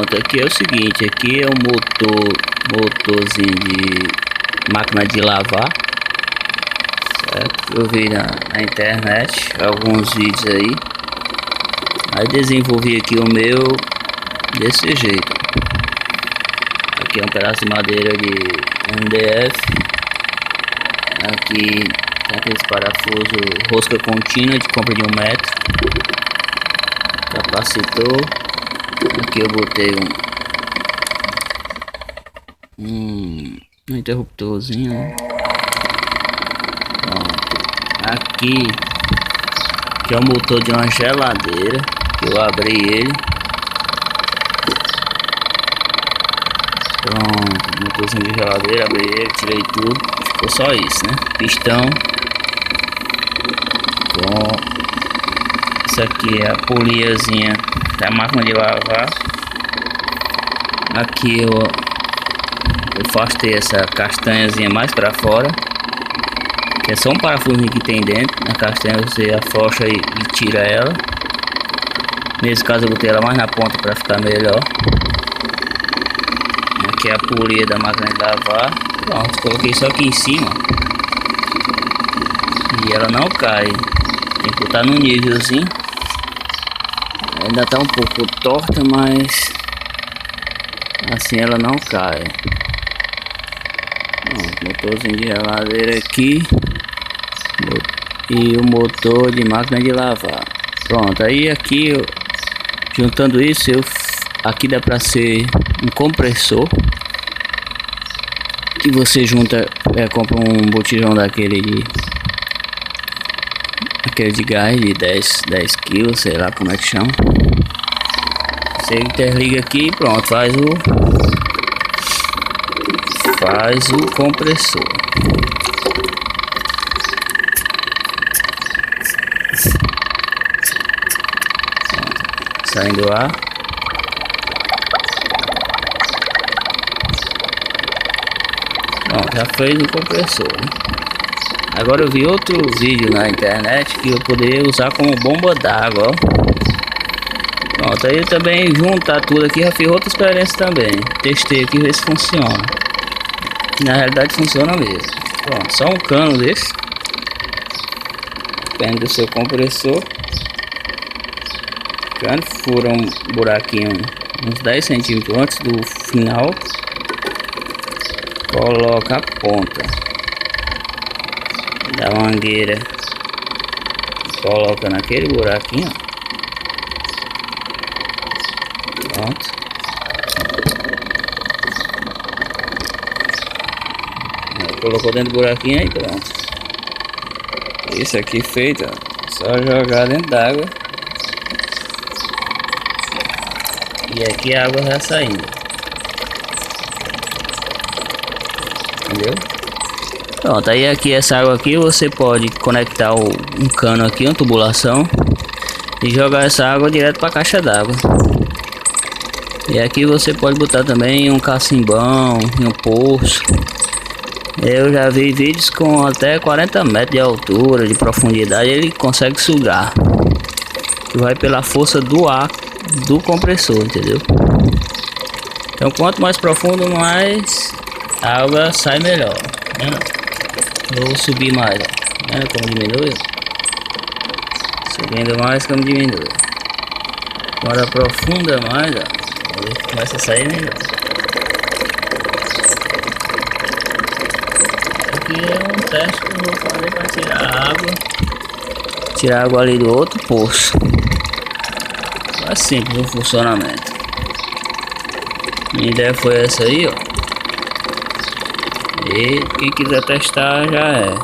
Pronto, aqui é o seguinte, aqui é o motorzinho de máquina de lavar, certo? Eu vi na internet alguns vídeos aí desenvolvi aqui o meu desse jeito. Aqui é um pedaço de madeira de MDF, aqui tem aqueles parafusos rosca contínua de compra de 1 metro, capacitor. Aqui eu botei um interruptorzinho. Aqui é o motor de uma geladeira, que eu abri ele. Pronto, motorzinho de geladeira, abri ele, tirei tudo, ficou só isso, né? Pistão. Isso aqui é a poliazinha da máquina de lavar. Aqui eu afastei essa castanhazinha mais para fora, que é só um parafuso que tem dentro. Na castanha você afrouxa e tira ela. Nesse caso eu botei ela mais na ponta para ficar melhor. Aqui é a polia da máquina de lavar. Pronto, coloquei só aqui em cima e ela não cai. Tem que botar no nívelzinho. Ainda tá um pouco torta, mas assim ela não cai. Pronto, motorzinho de geladeira aqui e o motor de máquina de lavar. Pronto, aí aqui juntando isso, aqui dá para ser um compressor que você junta, compra um botijão daquele de gás de 10 kg, sei lá como é que chama. Você interliga aqui e pronto, faz o compressor. Saindo ar. Pronto, já fez o compressor, né? Agora eu vi outro vídeo na internet que eu poderia usar como bomba d'água, ó. Pronto, aí eu também juntar tudo aqui, já fiz outra experiência também. Testei aqui, ver se funciona. Na realidade funciona mesmo. Pronto, só um cano desse. Pega o seu compressor. Cano, fura um buraquinho uns 10 centímetros antes do final. Coloca a ponta da mangueira, coloca naquele buraquinho. Pronto. Colocou dentro do buraquinho aí, pronto. Isso aqui feito, ó. Só jogar dentro d'água e aqui a água já saindo. Entendeu? Pronto, aí aqui essa água aqui você pode conectar um cano aqui, uma tubulação, e jogar essa água direto para a caixa d'água. E aqui você pode botar também um cacimbão e um poço. Eu já vi vídeos com até 40 metros de altura, de profundidade, ele consegue sugar, que vai pela força do ar do compressor, entendeu? Então quanto mais profundo, mais a água sai melhor, né? Vou subir mais, ó. Né? Como diminui, subindo mais como diminui. Agora aprofunda mais, ó. Ele começa a sair melhor. Aqui é um teste que eu vou fazer para tirar a água ali do outro poço. É simples o funcionamento. Minha ideia foi essa aí, ó. E quem quiser testar já é.